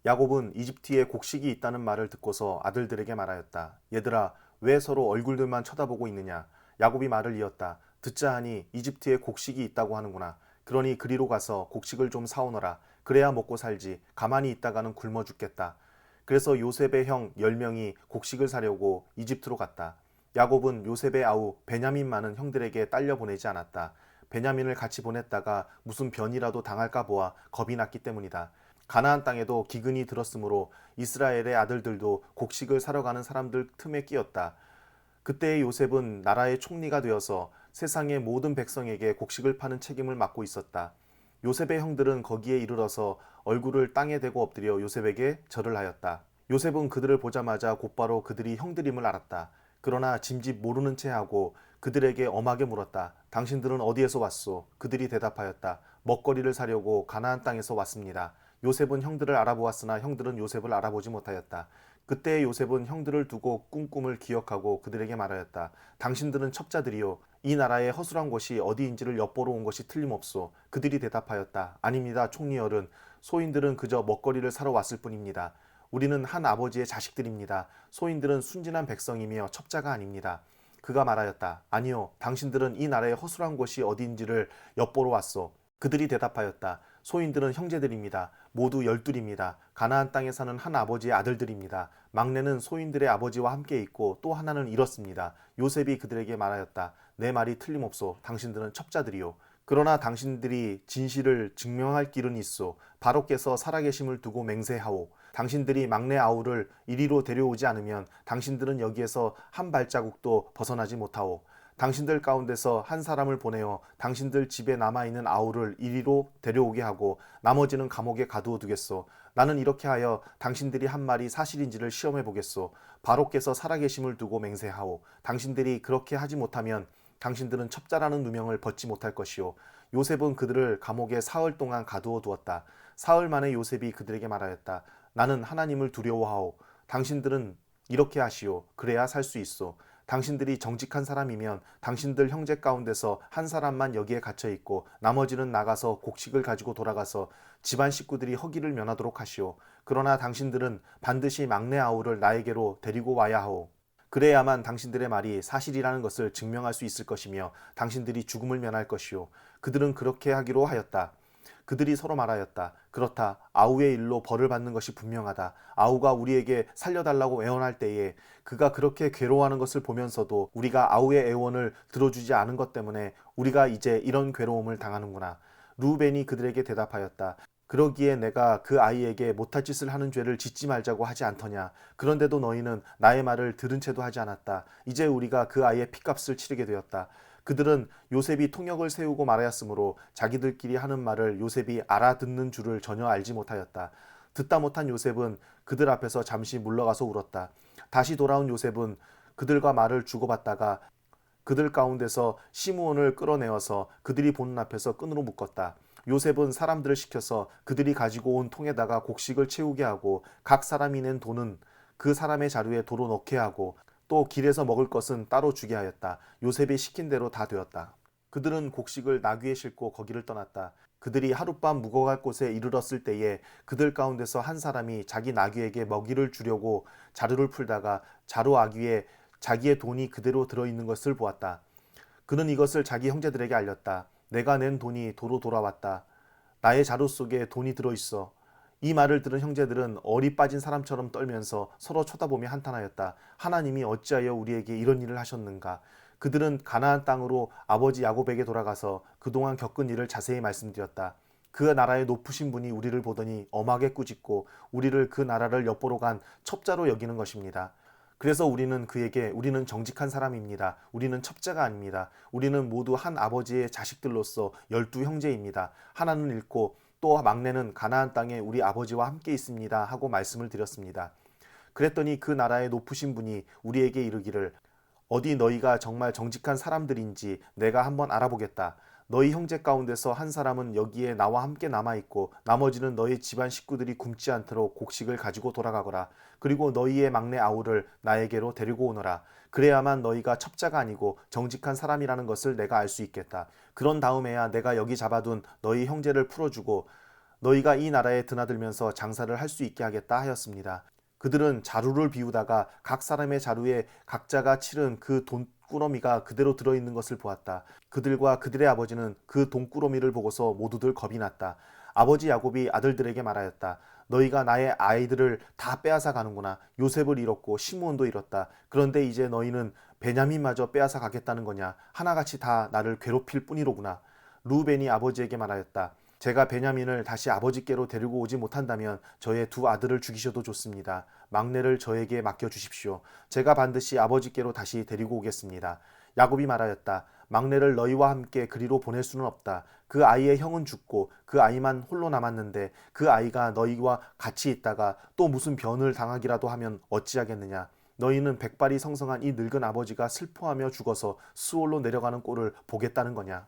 야곱은 이집트에 곡식이 있다는 말을 듣고서 아들들에게 말하였다. 얘들아, 왜 서로 얼굴들만 쳐다보고 있느냐? 야곱이 말을 이었다. 듣자 하니 이집트에 곡식이 있다고 하는구나. 그러니 그리로 가서 곡식을 좀 사오너라. 그래야 먹고 살지. 가만히 있다가는 굶어 죽겠다. 그래서 요셉의 형 10명이 곡식을 사려고 이집트로 갔다. 야곱은 요셉의 아우 베냐민만은 형들에게 딸려 보내지 않았다. 베냐민을 같이 보냈다가 무슨 변이라도 당할까 보아 겁이 났기 때문이다. 가나안 땅에도 기근이 들었으므로 이스라엘의 아들들도 곡식을 사러 가는 사람들 틈에 끼었다. 그때 요셉은 나라의 총리가 되어서 세상의 모든 백성에게 곡식을 파는 책임을 맡고 있었다. 요셉의 형들은 거기에 이르러서 얼굴을 땅에 대고 엎드려 요셉에게 절을 하였다. 요셉은 그들을 보자마자 곧바로 그들이 형들임을 알았다. 그러나 짐짓 모르는 채 하고 그들에게 엄하게 물었다. 당신들은 어디에서 왔소? 그들이 대답하였다. 먹거리를 사려고 가나안 땅에서 왔습니다. 요셉은 형들을 알아보았으나 형들은 요셉을 알아보지 못하였다. 그때 요셉은 형들을 두고 꾼 꿈을 기억하고 그들에게 말하였다. 당신들은 첩자들이요. 이 나라의 허술한 곳이 어디인지를 엿보러 온 것이 틀림없소. 그들이 대답하였다. 아닙니다, 총리어른. 소인들은 그저 먹거리를 사러 왔을 뿐입니다. 우리는 한 아버지의 자식들입니다. 소인들은 순진한 백성이며 첩자가 아닙니다. 그가 말하였다. 아니요, 당신들은 이 나라의 허술한 곳이 어디인지를 엿보러 왔소. 그들이 대답하였다. 소인들은 형제들입니다. 모두 12입니다. 가나안 땅에 사는 한 아버지의 아들들입니다. 막내는 소인들의 아버지와 함께 있고 또 하나는 이렇습니다. 요셉이 그들에게 말하였다. 내 말이 틀림없소. 당신들은 첩자들이요. 그러나 당신들이 진실을 증명할 길은 있소. 바로께서 살아계심을 두고 맹세하오. 당신들이 막내 아우를 이리로 데려오지 않으면 당신들은 여기에서 한 발자국도 벗어나지 못하오. 당신들 가운데서 한 사람을 보내어 당신들 집에 남아있는 아우를 이리로 데려오게 하고 나머지는 감옥에 가두어 두겠소. 나는 이렇게 하여 당신들이 한 말이 사실인지를 시험해 보겠소. 바로께서 살아계심을 두고 맹세하오. 당신들이 그렇게 하지 못하면 당신들은 첩자라는 누명을 벗지 못할 것이요. 요셉은 그들을 감옥에 사흘 동안 가두어 두었다. 사흘 만에 요셉이 그들에게 말하였다. 나는 하나님을 두려워하오. 당신들은 이렇게 하시오. 그래야 살 수 있소. 당신들이 정직한 사람이면 당신들 형제 가운데서 한 사람만 여기에 갇혀 있고 나머지는 나가서 곡식을 가지고 돌아가서 집안 식구들이 허기를 면하도록 하시오. 그러나 당신들은 반드시 막내 아우를 나에게로 데리고 와야 하오. 그래야만 당신들의 말이 사실이라는 것을 증명할 수 있을 것이며 당신들이 죽음을 면할 것이오. 그들은 그렇게 하기로 하였다. 그들이 서로 말하였다. 그렇다. 아우의 일로 벌을 받는 것이 분명하다. 아우가 우리에게 살려달라고 애원할 때에 그가 그렇게 괴로워하는 것을 보면서도 우리가 아우의 애원을 들어주지 않은 것 때문에 우리가 이제 이런 괴로움을 당하는구나. 루벤이 그들에게 대답하였다. 그러기에 내가 그 아이에게 못할 짓을 하는 죄를 짓지 말자고 하지 않더냐. 그런데도 너희는 나의 말을 들은 채도 하지 않았다. 이제 우리가 그 아이의 핏값을 치르게 되었다. 그들은 요셉이 통역을 세우고 말하였으므로 자기들끼리 하는 말을 요셉이 알아듣는 줄을 전혀 알지 못하였다. 듣다 못한 요셉은 그들 앞에서 잠시 물러가서 울었다. 다시 돌아온 요셉은 그들과 말을 주고받다가 그들 가운데서 시므온을 끌어내어서 그들이 보는 앞에서 끈으로 묶었다. 요셉은 사람들을 시켜서 그들이 가지고 온 통에다가 곡식을 채우게 하고 각 사람이 낸 돈은 그 사람의 자루에 도로 넣게 하고 또 길에서 먹을 것은 따로 주게 하였다. 요셉이 시킨 대로 다 되었다. 그들은 곡식을 나귀에 싣고 거기를 떠났다. 그들이 하룻밤 묵어갈 곳에 이르렀을 때에 그들 가운데서 한 사람이 자기 나귀에게 먹이를 주려고 자루를 풀다가 자루 아귀에 자기의 돈이 그대로 들어있는 것을 보았다. 그는 이것을 자기 형제들에게 알렸다. 내가 낸 돈이 도로 돌아왔다. 나의 자루 속에 돈이 들어있어. 이 말을 들은 형제들은 얼이 빠진 사람처럼 떨면서 서로 쳐다보며 한탄하였다. 하나님이 어찌하여 우리에게 이런 일을 하셨는가? 그들은 가나안 땅으로 아버지 야곱에게 돌아가서 그동안 겪은 일을 자세히 말씀드렸다. 그 나라의 높으신 분이 우리를 보더니 엄하게 꾸짖고 우리를 그 나라를 엿보러 간 첩자로 여기는 것입니다. 그래서 우리는 그에게 우리는 정직한 사람입니다. 우리는 첩자가 아닙니다. 우리는 모두 한 아버지의 자식들로서 12형제입니다. 하나는 잃고 또 막내는 가나안 땅에 우리 아버지와 함께 있습니다 하고 말씀을 드렸습니다. 그랬더니 그 나라의 높으신 분이 우리에게 이르기를 어디 너희가 정말 정직한 사람들인지 내가 한번 알아보겠다. 너희 형제 가운데서 한 사람은 여기에 나와 함께 남아있고 나머지는 너희 집안 식구들이 굶지 않도록 곡식을 가지고 돌아가거라. 그리고 너희의 막내 아우를 나에게로 데리고 오너라. 그래야만 너희가 첩자가 아니고 정직한 사람이라는 것을 내가 알 수 있겠다. 그런 다음에야 내가 여기 잡아둔 너희 형제를 풀어주고 너희가 이 나라에 드나들면서 장사를 할 수 있게 하겠다 하였습니다. 그들은 자루를 비우다가 각 사람의 자루에 각자가 치른 그 돈꾸러미가 그대로 들어있는 것을 보았다. 그들과 그들의 아버지는 그 돈꾸러미를 보고서 모두들 겁이 났다. 아버지 야곱이 아들들에게 말하였다. 너희가 나의 아이들을 다 빼앗아 가는구나. 요셉을 잃었고 시므온도 잃었다. 그런데 이제 너희는 베냐민마저 빼앗아 가겠다는 거냐. 하나같이 다 나를 괴롭힐 뿐이로구나. 루벤이 아버지에게 말하였다. 제가 베냐민을 다시 아버지께로 데리고 오지 못한다면 저의 두 아들을 죽이셔도 좋습니다. 막내를 저에게 맡겨주십시오. 제가 반드시 아버지께로 다시 데리고 오겠습니다. 야곱이 말하였다. 막내를 너희와 함께 그리로 보낼 수는 없다. 그 아이의 형은 죽고 그 아이만 홀로 남았는데 그 아이가 너희와 같이 있다가 또 무슨 변을 당하기라도 하면 어찌하겠느냐. 너희는 백발이 성성한 이 늙은 아버지가 슬퍼하며 죽어서 수올로 내려가는 꼴을 보겠다는 거냐.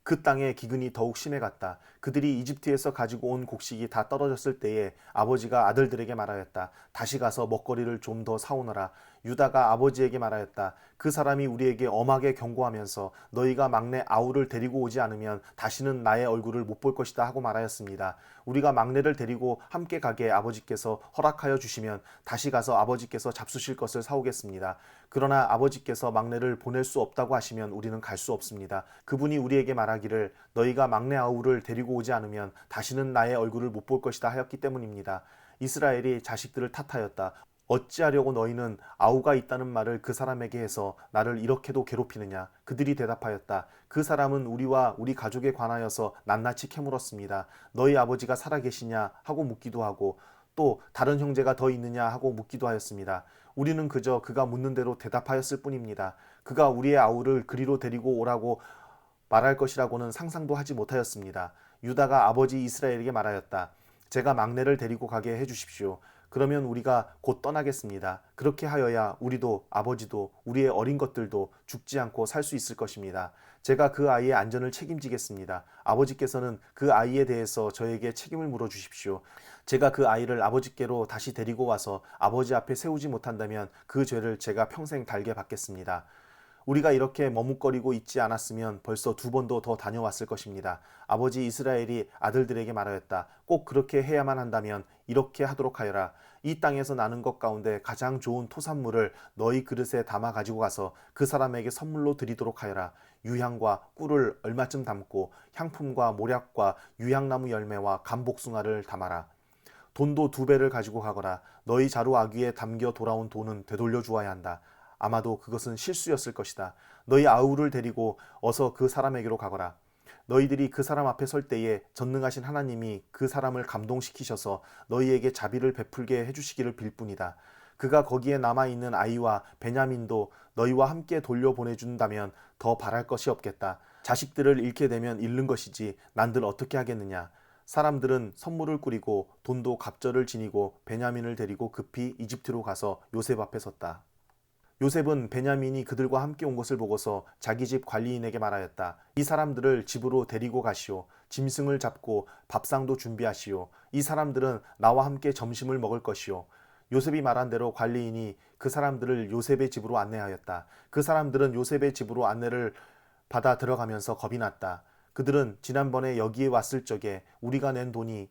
그 땅의 기근이 더욱 심해갔다. 그들이 이집트에서 가지고 온 곡식이 다 떨어졌을 때에 아버지가 아들들에게 말하였다. 다시 가서 먹거리를 좀 더 사오너라. 유다가 아버지에게 말하였다. 그 사람이 우리에게 엄하게 경고하면서 너희가 막내 아우를 데리고 오지 않으면 다시는 나의 얼굴을 못 볼 것이다 하고 말하였습니다. 우리가 막내를 데리고 함께 가게 아버지께서 허락하여 주시면 다시 가서 아버지께서 잡수실 것을 사오겠습니다. 그러나 아버지께서 막내를 보낼 수 없다고 하시면 우리는 갈 수 없습니다. 그분이 우리에게 말하기를 너희가 막내 아우를 데리고 오지 않으면 다시는 나의 얼굴을 못 볼 것이다 하였기 때문입니다. 이스라엘이 자식들을 탓하였다. 어찌하려고 너희는 아우가 있다는 말을 그 사람에게 해서 나를 이렇게도 괴롭히느냐. 그들이 대답하였다. 그 사람은 우리와 우리 가족에 관하여서 낱낱이 캐물었습니다. 너희 아버지가 살아계시냐 하고 묻기도 하고 또 다른 형제가 더 있느냐 하고 묻기도 하였습니다. 우리는 그저 그가 묻는 대로 대답하였을 뿐입니다. 그가 우리의 아우를 그리로 데리고 오라고 말할 것이라고는 상상도 하지 못하였습니다. 유다가 아버지 이스라엘에게 말하였다. 제가 막내를 데리고 가게 해주십시오. 그러면 우리가 곧 떠나겠습니다. 그렇게 하여야 우리도 아버지도 우리의 어린 것들도 죽지 않고 살 수 있을 것입니다. 제가 그 아이의 안전을 책임지겠습니다. 아버지께서는 그 아이에 대해서 저에게 책임을 물어주십시오. 제가 그 아이를 아버지께로 다시 데리고 와서 아버지 앞에 세우지 못한다면 그 죄를 제가 평생 달게 받겠습니다. 우리가 이렇게 머뭇거리고 있지 않았으면 벌써 2번도 더 다녀왔을 것입니다. 아버지 이스라엘이 아들들에게 말하였다. 꼭 그렇게 해야만 한다면 이렇게 하도록 하여라. 이 땅에서 나는 것 가운데 가장 좋은 토산물을 너희 그릇에 담아 가지고 가서 그 사람에게 선물로 드리도록 하여라. 유향과 꿀을 얼마쯤 담고 향품과 모략과 유향나무 열매와 감복숭아를 담아라. 돈도 2배를 가지고 가거라. 너희 자루 아귀에 담겨 돌아온 돈은 되돌려 주어야 한다. 아마도 그것은 실수였을 것이다. 너희 아우를 데리고 어서 그 사람에게로 가거라. 너희들이 그 사람 앞에 설 때에 전능하신 하나님이 그 사람을 감동시키셔서 너희에게 자비를 베풀게 해주시기를 빌 뿐이다. 그가 거기에 남아있는 아이와 베냐민도 너희와 함께 돌려보내준다면 더 바랄 것이 없겠다. 자식들을 잃게 되면 잃는 것이지 난들 어떻게 하겠느냐. 사람들은 선물을 꾸리고 돈도 갑절을 지니고 베냐민을 데리고 급히 이집트로 가서 요셉 앞에 섰다. 요셉은 베냐민이 그들과 함께 온 것을 보고서 자기 집 관리인에게 말하였다. 이 사람들을 집으로 데리고 가시오. 짐승을 잡고 밥상도 준비하시오. 이 사람들은 나와 함께 점심을 먹을 것이오. 요셉이 말한 대로 관리인이 그 사람들을 요셉의 집으로 안내하였다. 그 사람들은 요셉의 집으로 안내를 받아 들어가면서 겁이 났다. 그들은 지난번에 여기에 왔을 적에 우리가 낸 돈이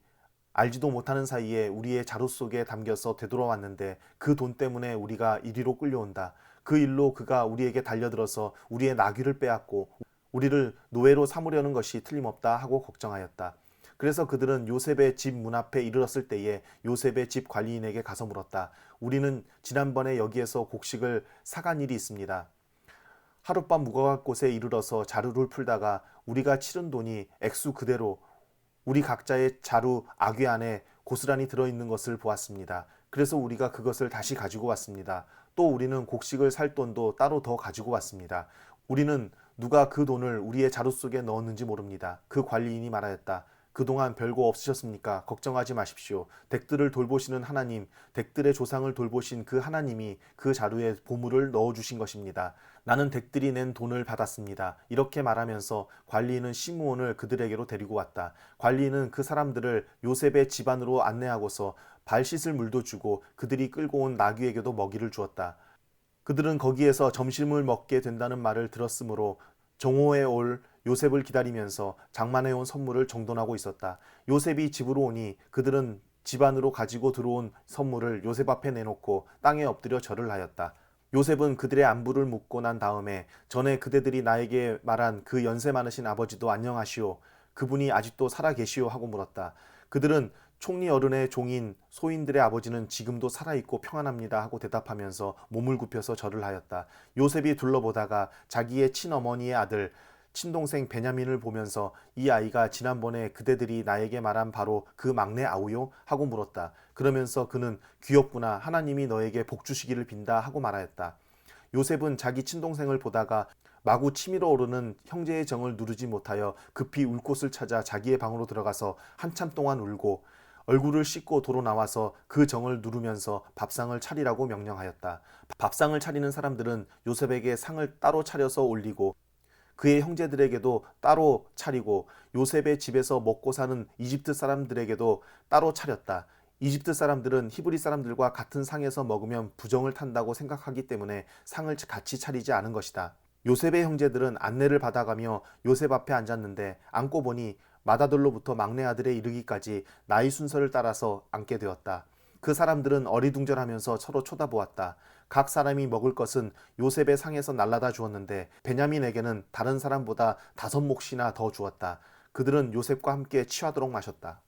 알지도 못하는 사이에 우리의 자루 속에 담겨서 되돌아왔는데 그 돈 때문에 우리가 이리로 끌려온다. 그 일로 그가 우리에게 달려들어서 우리의 나귀를 빼앗고 우리를 노예로 삼으려는 것이 틀림없다 하고 걱정하였다. 그래서 그들은 요셉의 집 문 앞에 이르렀을 때에 요셉의 집 관리인에게 가서 물었다. 우리는 지난번에 여기에서 곡식을 사간 일이 있습니다. 하룻밤 묵어갈 곳에 이르러서 자루를 풀다가 우리가 치른 돈이 액수 그대로 우리 각자의 자루 아귀 안에 고스란히 들어있는 것을 보았습니다. 그래서 우리가 그것을 다시 가지고 왔습니다. 또 우리는 곡식을 살 돈도 따로 더 가지고 왔습니다. 우리는 누가 그 돈을 우리의 자루 속에 넣었는지 모릅니다. 그 관리인이 말하였다. 그동안 별거 없으셨습니까? 걱정하지 마십시오. 댁들을 돌보시는 하나님, 댁들의 조상을 돌보신 그 하나님이 그 자루에 보물을 넣어주신 것입니다. 나는 댁들이 낸 돈을 받았습니다. 이렇게 말하면서 관리인은 시므온을 그들에게로 데리고 왔다. 관리인은 그 사람들을 요셉의 집안으로 안내하고서 발 씻을 물도 주고 그들이 끌고 온 나귀에게도 먹이를 주었다. 그들은 거기에서 점심을 먹게 된다는 말을 들었으므로 정오에 올 요셉을 기다리면서 장만해온 선물을 정돈하고 있었다. 요셉이 집으로 오니 그들은 집 안으로 가지고 들어온 선물을 요셉 앞에 내놓고 땅에 엎드려 절을 하였다. 요셉은 그들의 안부를 묻고 난 다음에 전에 그대들이 나에게 말한 그 연세 많으신 아버지도 안녕하시오. 그분이 아직도 살아 계시오 하고 물었다. 그들은 총리 어른의 종인 소인들의 아버지는 지금도 살아있고 평안합니다 하고 대답하면서 몸을 굽혀서 절을 하였다. 요셉이 둘러보다가 자기의 친어머니의 아들 친동생 베냐민을 보면서 이 아이가 지난번에 그대들이 나에게 말한 바로 그 막내 아우요? 하고 물었다. 그러면서 그는 귀엽구나. 하나님이 너에게 복 주시기를 빈다 하고 말하였다. 요셉은 자기 친동생을 보다가 마구 치밀어 오르는 형제의 정을 누르지 못하여 급히 울 곳을 찾아 자기의 방으로 들어가서 한참 동안 울고 얼굴을 씻고 도로 나와서 그 정을 누르면서 밥상을 차리라고 명령하였다. 밥상을 차리는 사람들은 요셉에게 상을 따로 차려서 올리고 그의 형제들에게도 따로 차리고 요셉의 집에서 먹고 사는 이집트 사람들에게도 따로 차렸다. 이집트 사람들은 히브리 사람들과 같은 상에서 먹으면 부정을 탄다고 생각하기 때문에 상을 같이 차리지 않은 것이다. 요셉의 형제들은 안내를 받아가며 요셉 앞에 앉았는데 앉고 보니 맏아들로부터 막내 아들에 이르기까지 나이 순서를 따라서 앉게 되었다. 그 사람들은 어리둥절하면서 서로 쳐다보았다. 각 사람이 먹을 것은 요셉의 상에서 날라다 주었는데 베냐민에게는 다른 사람보다 5몫이나 더 주었다. 그들은 요셉과 함께 취하도록 마셨다.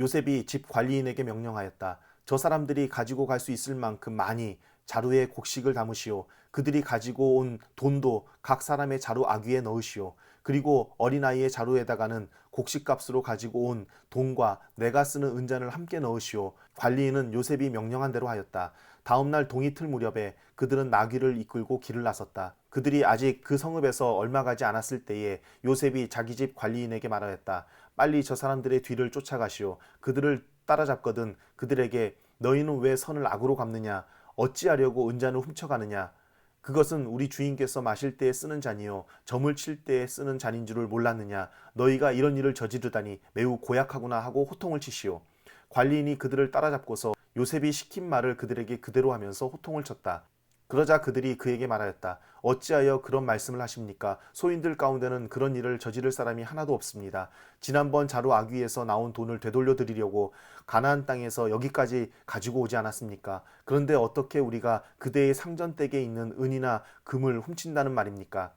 요셉이 집 관리인에게 명령하였다. 저 사람들이 가지고 갈 수 있을 만큼 많이 자루에 곡식을 담으시오. 그들이 가지고 온 돈도 각 사람의 자루 아귀에 넣으시오. 그리고 어린아이의 자루에다가는 곡식값으로 가지고 온 돈과 내가 쓰는 은잔을 함께 넣으시오. 관리인은 요셉이 명령한 대로 하였다. 다음날 동이틀 무렵에 그들은 나귀를 이끌고 길을 나섰다. 그들이 아직 그 성읍에서 얼마 가지 않았을 때에 요셉이 자기 집 관리인에게 말하였다. 빨리 저 사람들의 뒤를 쫓아가시오. 그들을 따라잡거든 그들에게 너희는 왜 선을 악으로 갚느냐? 어찌하려고 은잔을 훔쳐가느냐? 그것은 우리 주인께서 마실 때에 쓰는 잔이요 점을 칠 때에 쓰는 잔인 줄을 몰랐느냐? 너희가 이런 일을 저지르다니 매우 고약하구나 하고 호통을 치시오. 관리인이 그들을 따라잡고서 요셉이 시킨 말을 그들에게 그대로 하면서 호통을 쳤다. 그러자 그들이 그에게 말하였다. 어찌하여 그런 말씀을 하십니까? 소인들 가운데는 그런 일을 저지를 사람이 하나도 없습니다. 지난번 자루 아귀에서 나온 돈을 되돌려 드리려고 가나안 땅에서 여기까지 가지고 오지 않았습니까? 그런데 어떻게 우리가 그대의 상전댁에 있는 은이나 금을 훔친다는 말입니까?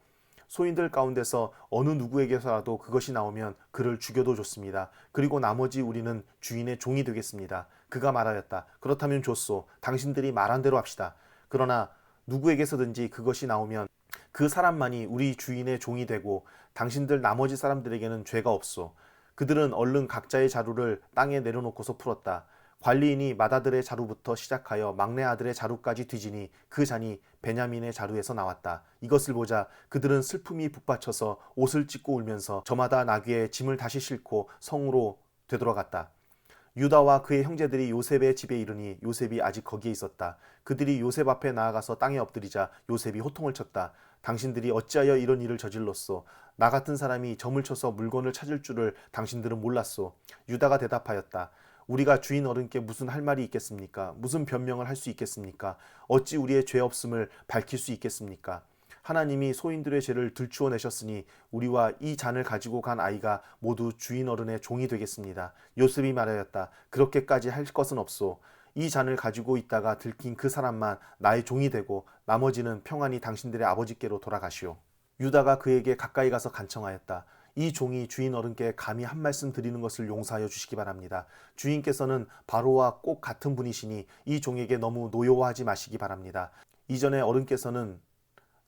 소인들 가운데서 어느 누구에게서라도 그것이 나오면 그를 죽여도 좋습니다. 그리고 나머지 우리는 주인의 종이 되겠습니다. 그가 말하였다. 그렇다면 좋소. 당신들이 말한 대로 합시다. 그러나 누구에게서든지 그것이 나오면 그 사람만이 우리 주인의 종이 되고 당신들 나머지 사람들에게는 죄가 없소. 그들은 얼른 각자의 자루를 땅에 내려놓고서 풀었다. 관리인이 맏아들의 자루부터 시작하여 막내 아들의 자루까지 뒤지니 그 잔이 베냐민의 자루에서 나왔다. 이것을 보자 그들은 슬픔이 북받쳐서 옷을 찢고 울면서 저마다 나귀에 짐을 다시 싣고 성으로 되돌아갔다. 유다와 그의 형제들이 요셉의 집에 이르니 요셉이 아직 거기에 있었다. 그들이 요셉 앞에 나아가서 땅에 엎드리자 요셉이 호통을 쳤다. 당신들이 어찌하여 이런 일을 저질렀소? 나 같은 사람이 점을 쳐서 물건을 찾을 줄을 당신들은 몰랐소. 유다가 대답하였다. 우리가 주인 어른께 무슨 할 말이 있겠습니까? 무슨 변명을 할 수 있겠습니까? 어찌 우리의 죄 없음을 밝힐 수 있겠습니까? 하나님이 소인들의 죄를 들추어 내셨으니 우리와 이 잔을 가지고 간 아이가 모두 주인 어른의 종이 되겠습니다. 요셉이 말하였다. 그렇게까지 할 것은 없소. 이 잔을 가지고 있다가 들킨 그 사람만 나의 종이 되고 나머지는 평안히 당신들의 아버지께로 돌아가시오. 유다가 그에게 가까이 가서 간청하였다. 이 종이 주인 어른께 감히 한 말씀 드리는 것을 용서하여 주시기 바랍니다. 주인께서는 바로와 꼭 같은 분이시니 이 종에게 너무 노여워하지 마시기 바랍니다. 이전에 어른께서는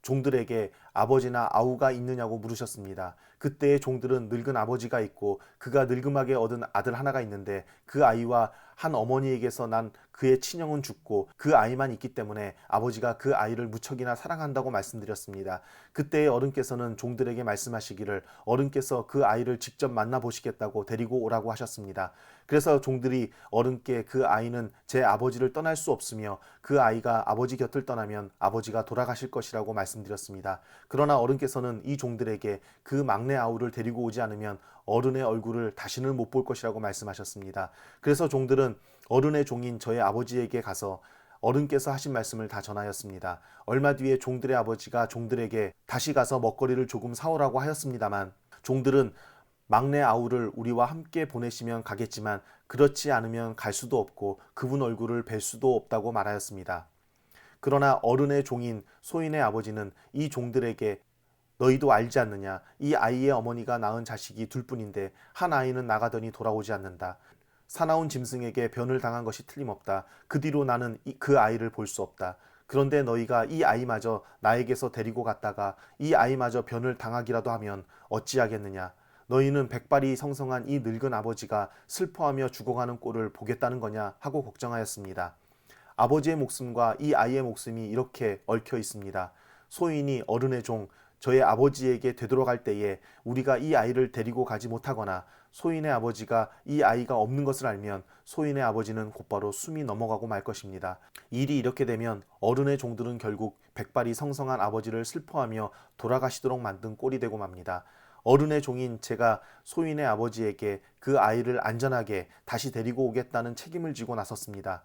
종들에게 아버지나 아우가 있느냐고 물으셨습니다. 그때의 종들은 늙은 아버지가 있고 그가 늙음하게 얻은 아들 하나가 있는데 그 아이와 한 어머니에게서 난 그의 친형은 죽고 그 아이만 있기 때문에 아버지가 그 아이를 무척이나 사랑한다고 말씀드렸습니다. 그때의 어른께서는 종들에게 말씀하시기를 어른께서 그 아이를 직접 만나보시겠다고 데리고 오라고 하셨습니다. 그래서 종들이 어른께 그 아이는 제 아버지를 떠날 수 없으며 그 아이가 아버지 곁을 떠나면 아버지가 돌아가실 것이라고 말씀드렸습니다. 그러나 어른께서는 이 종들에게 그 막내 아우를 데리고 오지 않으면 어른의 얼굴을 다시는 못 볼 것이라고 말씀하셨습니다. 그래서 종들은 어른의 종인 저의 아버지에게 가서 어른께서 하신 말씀을 다 전하였습니다. 얼마 뒤에 종들의 아버지가 종들에게 다시 가서 먹거리를 조금 사오라고 하였습니다만 종들은 막내 아우를 우리와 함께 보내시면 가겠지만 그렇지 않으면 갈 수도 없고 그분 얼굴을 뵐 수도 없다고 말하였습니다. 그러나 어른의 종인 소인의 아버지는 이 종들에게 너희도 알지 않느냐? 이 아이의 어머니가 낳은 자식이 둘뿐인데 한 아이는 나가더니 돌아오지 않는다. 사나운 짐승에게 변을 당한 것이 틀림없다. 그 뒤로 나는 그 아이를 볼 수 없다. 그런데 너희가 이 아이마저 나에게서 데리고 갔다가 이 아이마저 변을 당하기라도 하면 어찌하겠느냐? 너희는 백발이 성성한 이 늙은 아버지가 슬퍼하며 죽어가는 꼴을 보겠다는 거냐 하고 걱정하였습니다. 아버지의 목숨과 이 아이의 목숨이 이렇게 얽혀 있습니다. 소인이 어른의 종, 저의 아버지에게 되돌아갈 때에 우리가 이 아이를 데리고 가지 못하거나 소인의 아버지가 이 아이가 없는 것을 알면 소인의 아버지는 곧바로 숨이 넘어가고 말 것입니다. 일이 이렇게 되면 어른의 종들은 결국 백발이 성성한 아버지를 슬퍼하며 돌아가시도록 만든 꼴이 되고 맙니다. 어른의 종인 제가 소인의 아버지에게 그 아이를 안전하게 다시 데리고 오겠다는 책임을 지고 나섰습니다.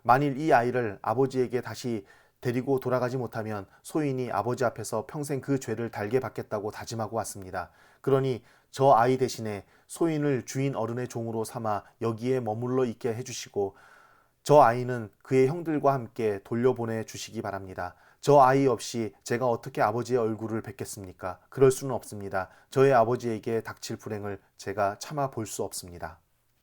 만일 이 아이를 아버지에게 다시 데리고 돌아가지 못하면 소인이 아버지 앞에서 평생 그 죄를 달게 받겠다고 다짐하고 왔습니다. 그러니 저 아이 대신에 소인을 주인 어른의 종으로 삼아 여기에 머물러 있게 해주시고 저 아이는 그의 형들과 함께 돌려보내 주시기 바랍니다. 저 아이 없이 제가 어떻게 아버지의 얼굴을 뵙겠습니까? 그럴 수는 없습니다. 저의 아버지에게 닥칠 불행을 제가 참아 볼 수 없습니다.